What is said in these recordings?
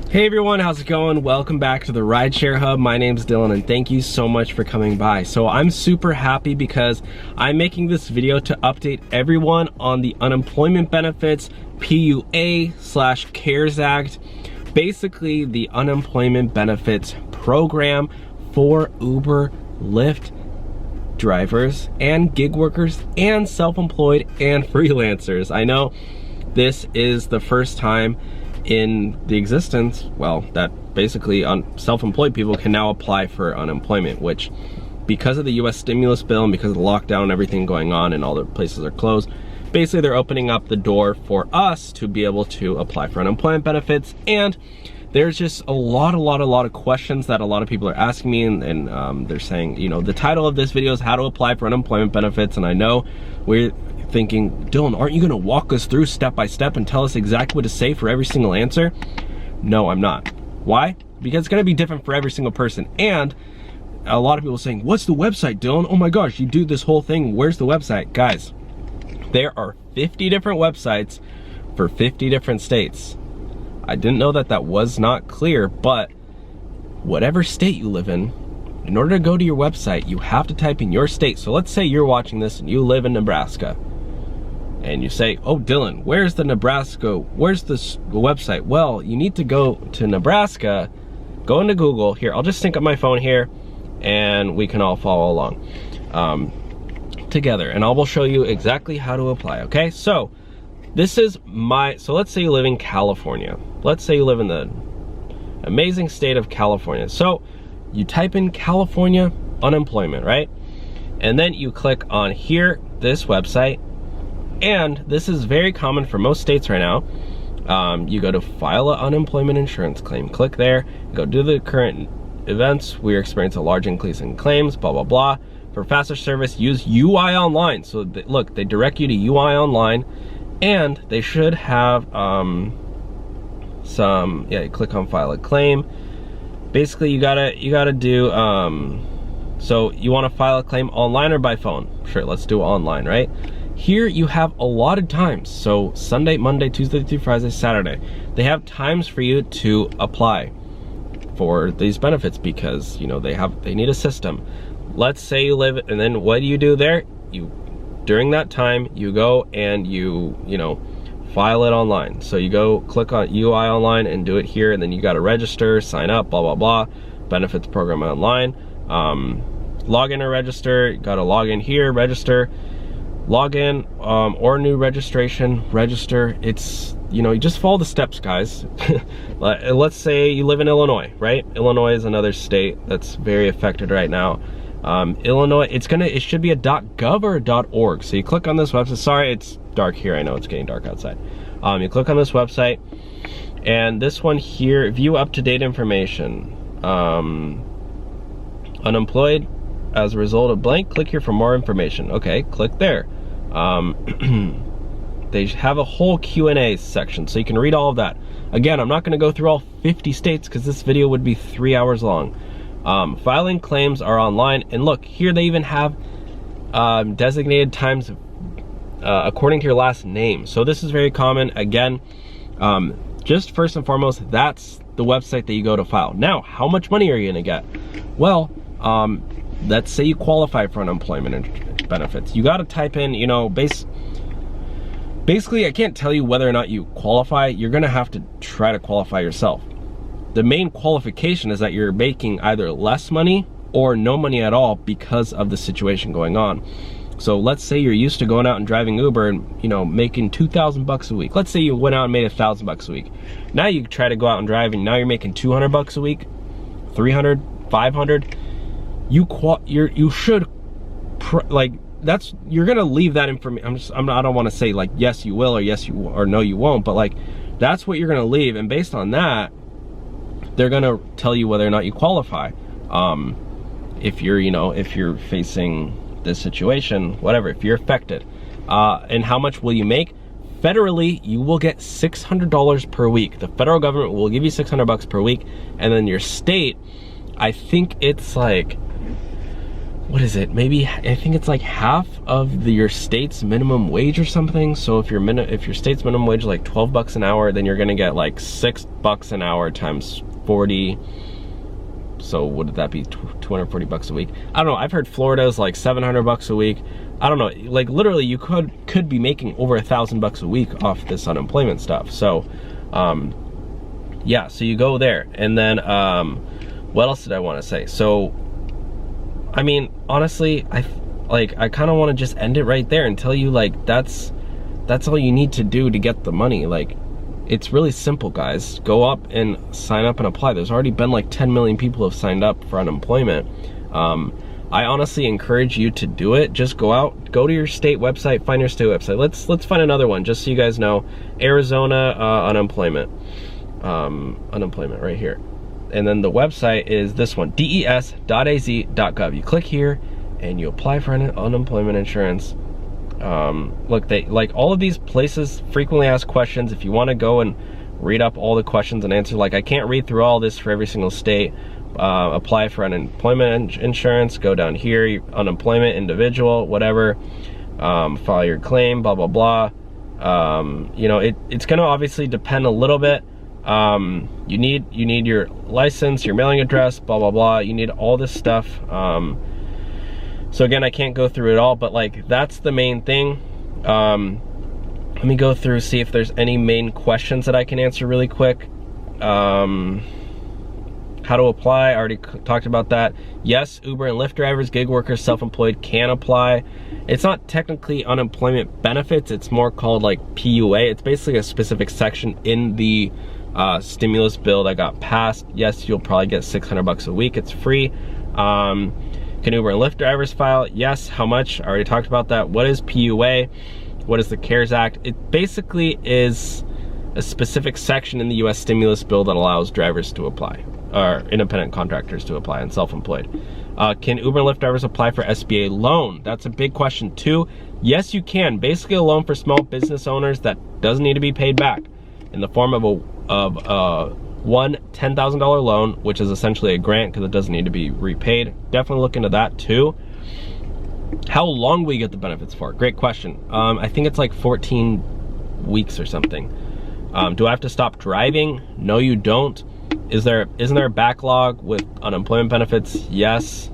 Hey everyone, how's it going? Welcome back to the Rideshare Hub. My name's Dylan and thank you so much for coming by. So I'm super happy because I'm making this video to update everyone on the unemployment benefits PUA/CARES Act. Basically the unemployment benefits program for Uber, Lyft drivers and gig workers and self-employed and freelancers. I know this is the first time in the existence, well, that basically self-employed people can now apply for unemployment, which because of the US stimulus bill and because of the lockdown and everything going on and all the places are closed, basically they're opening up the door for us to be able to apply for unemployment benefits. And there's just a lot of questions that a lot of people are asking me, and they're saying, you know, the title of this video is how to apply for unemployment benefits. And I know we're thinking, Dylan, aren't you gonna walk us through step by step and tell us exactly what to say for every single answer? No, I'm not. Why? Because it's gonna be different for every single person. And a lot of people are saying, what's the website, Dylan? Oh my gosh, you do this whole thing, where's the website? Guys, there are 50 different websites for 50 different states. I didn't know that that was not clear, but whatever state you live in order to go to your website, you have to type in your state. So let's say you're watching this and you live in Nebraska. And you say, oh, Dylan, where's the Nebraska, where's this website? Well, you need to go to Nebraska, go into Google. Here, I'll just sync up my phone here and we can all follow along together. And I will show you exactly how to apply, okay? So this is so let's say you live in California. Let's say you live in the amazing state of California. So you type in California unemployment, right? And then you click on here, this website. And this is very common for most states right now. You go to file an unemployment insurance claim, click there, go do the current events. We experience a large increase in claims, blah, blah, blah. For faster service, use UI Online. So look, they direct you to UI Online, and they should have you click on file a claim. Basically, you gotta do, so you wanna file a claim online or by phone? Sure, let's do online, right? Here you have allotted times. So Sunday, Monday, Tuesday through Friday, Saturday. They have times for you to apply for these benefits because, you know, they need a system. Let's say you live, and then what do you do there? During that time, you go and you file it online. So you go click on UI Online and do it here, and then you gotta register, sign up, blah, blah, blah. Benefits program online. Log in or register, you gotta log in here, register. Log in or new registration, register. It's, you just follow the steps, guys. Let's say you live in Illinois, right? Illinois is another state that's very affected right now. Illinois, it should be a .gov or .org. So you click on this website. Sorry, it's dark here. I know it's getting dark outside. You click on this website, and this one here, view up-to-date information. Unemployed as a result of blank, click here for more information. Okay, click there. They have a whole Q&A section, so you can read all of that. Again, I'm not going to go through all 50 states because this video would be 3 hours long. Filing claims are online, and look, here they even have designated times according to your last name. So this is very common. Again, just first and foremost, that's the website that you go to file. Now, how much money are you going to get? Well, let's say you qualify for unemployment benefits. You got to type in, basically, I can't tell you whether or not you qualify. You're going to have to try to qualify yourself. The main qualification is that you're making either less money or no money at all because of the situation going on. So let's say you're used to going out and driving Uber and, making $2,000 a week. Let's say you went out and made $1,000 a week. Now you try to go out and drive and now you're making $200 a week, 300, 500. You should you're gonna leave that information. I don't want to say like yes you will or yes you or no you won't, but like that's what you're gonna leave, and based on that they're gonna tell you whether or not you qualify. If you're facing this situation, whatever, if you're affected, and how much will you make? Federally, you will get $600 per week. The federal government will give you $600 per week, and then your state, I think it's like what is it? Maybe, I think it's like half of your state's minimum wage or something. So if your state's minimum wage is like 12 bucks an hour, then you're gonna get like $6 an hour times 40. So what would that be? 240 bucks a week. I don't know. I've heard Florida's like 700 bucks a week. I don't know. Like literally, you could be making over $1,000 a week off this unemployment stuff. So, yeah. So you go there, and then what else did I want to say? So, I mean, honestly, I kind of want to just end it right there and tell you, like, that's all you need to do to get the money. Like, it's really simple, guys. Go up and sign up and apply. There's already been like 10 million people have signed up for unemployment. I honestly encourage you to do it. Just go out, go to your state website, find your state website. Let's find another one, just so you guys know. Arizona unemployment right here. And then the website is this one, des.az.gov. You click here and you apply for unemployment insurance. Look, they, like, all of these places frequently ask questions. If you want to go and read up all the questions and answer, like, I can't read through all this for every single state. Apply for unemployment insurance, go down here, unemployment, individual, whatever, file your claim, blah, blah, blah. You know, it's gonna obviously depend a little bit. You need your license, your mailing address, blah, blah, blah. You need all this stuff. So again, I can't go through it all, but like, that's the main thing. Let me go through, see if there's any main questions that I can answer really quick. How to apply, I already talked about that. Yes, Uber and Lyft drivers, gig workers, self-employed can apply. It's not technically unemployment benefits, it's more called like PUA. It's basically a specific section in the stimulus bill that got passed. Yes, you'll probably get 600 bucks a week, it's free. Can Uber and Lyft drivers file? Yes, how much? I already talked about that. What is PUA? What is the CARES Act? It basically is a specific section in the US stimulus bill that allows drivers to apply, or independent contractors to apply, and self-employed. Can Uber and Lyft drivers apply for SBA loan? That's a big question too. Yes, you can. Basically a loan for small business owners that doesn't need to be paid back, in the form of one $10,000 loan, which is essentially a grant because it doesn't need to be repaid. Definitely look into that too. How long will you get the benefits for? Great question. I think it's like 14 weeks or something. Do I have to stop driving? No, you don't. Isn't there a backlog with unemployment benefits? Yes.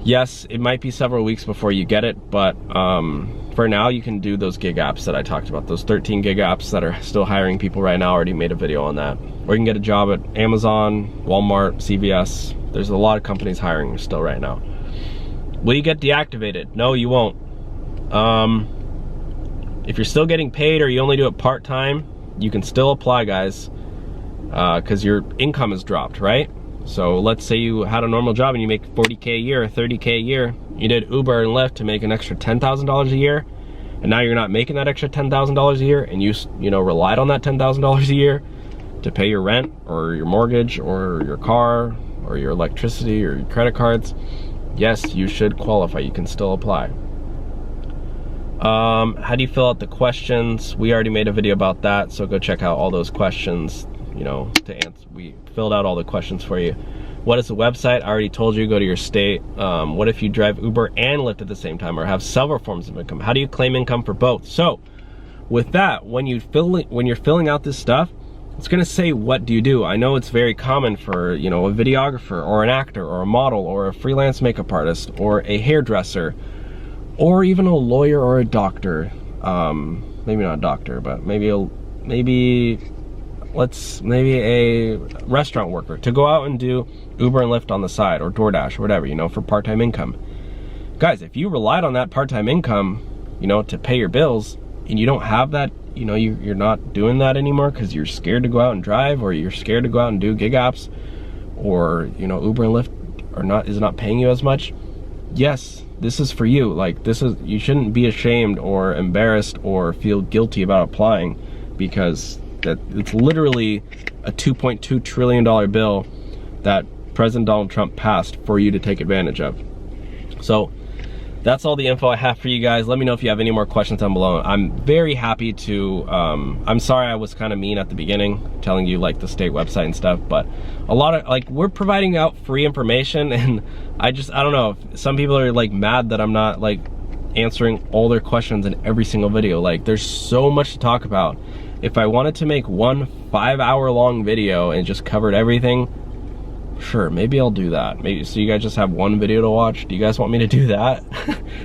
Yes, it might be several weeks before you get it, but for now you can do those gig apps that I talked about. Those 13 gig apps that are still hiring people right now. I already made a video on that. Or you can get a job at Amazon, Walmart, CVS. There's a lot of companies hiring still right now. Will you get deactivated? No, you won't. If you're still getting paid or you only do it part-time, you can still apply, guys, because your income has dropped, right? So let's say you had a normal job and you make 40K a year or 30K a year. You did Uber and Lyft to make an extra $10,000 a year, and now you're not making that extra $10,000 a year, and you relied on that $10,000 a year to pay your rent or your mortgage or your car or your electricity or your credit cards. Yes, you should qualify. You can still apply. How do you fill out the questions? We already made a video about that, so go check out all those questions, to answer. We filled out all the questions for you. What is the website? I already told you, go to your state. What if you drive Uber and Lyft at the same time, or have several forms of income? How do you claim income for both? So with that, when you're filling out this stuff, it's gonna say, what do you do? I know it's very common for, a videographer or an actor or a model or a freelance makeup artist or a hairdresser or even a lawyer or a doctor. Maybe not a doctor, but maybe a restaurant worker to go out and do Uber and Lyft on the side, or DoorDash or whatever, for part-time income. Guys, if you relied on that part-time income, to pay your bills, and you don't have that, you're not doing that anymore because you're scared to go out and drive, or you're scared to go out and do gig apps, or, Uber and Lyft is not paying you as much. Yes, this is for you. Like, you shouldn't be ashamed or embarrassed or feel guilty about applying, because it's literally a $2.2 trillion bill that President Donald Trump passed for you to take advantage of. So that's all the info I have for you guys. Let me know if you have any more questions down below. I'm very happy to, I'm sorry I was kind of mean at the beginning, telling you like the state website and stuff, but a lot of, like, we're providing out free information, and I don't know, some people are like mad that I'm not like answering all their questions in every single video. Like, there's so much to talk about. If I wanted to make one 5-hour long video and just covered everything, sure, maybe I'll do that. Maybe so you guys just have one video to watch. Do you guys want me to do that?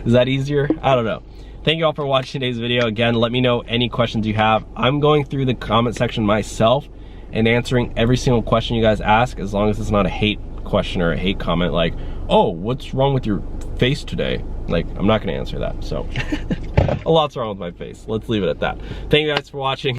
Is that easier? I don't know. Thank you all for watching today's video. Again, let me know any questions you have. I'm going through the comment section myself and answering every single question you guys ask, as long as it's not a hate question or a hate comment like, oh, what's wrong with your face today? Like, I'm not gonna answer that. So a lot's wrong with my face. Let's leave it at that. Thank you guys for watching.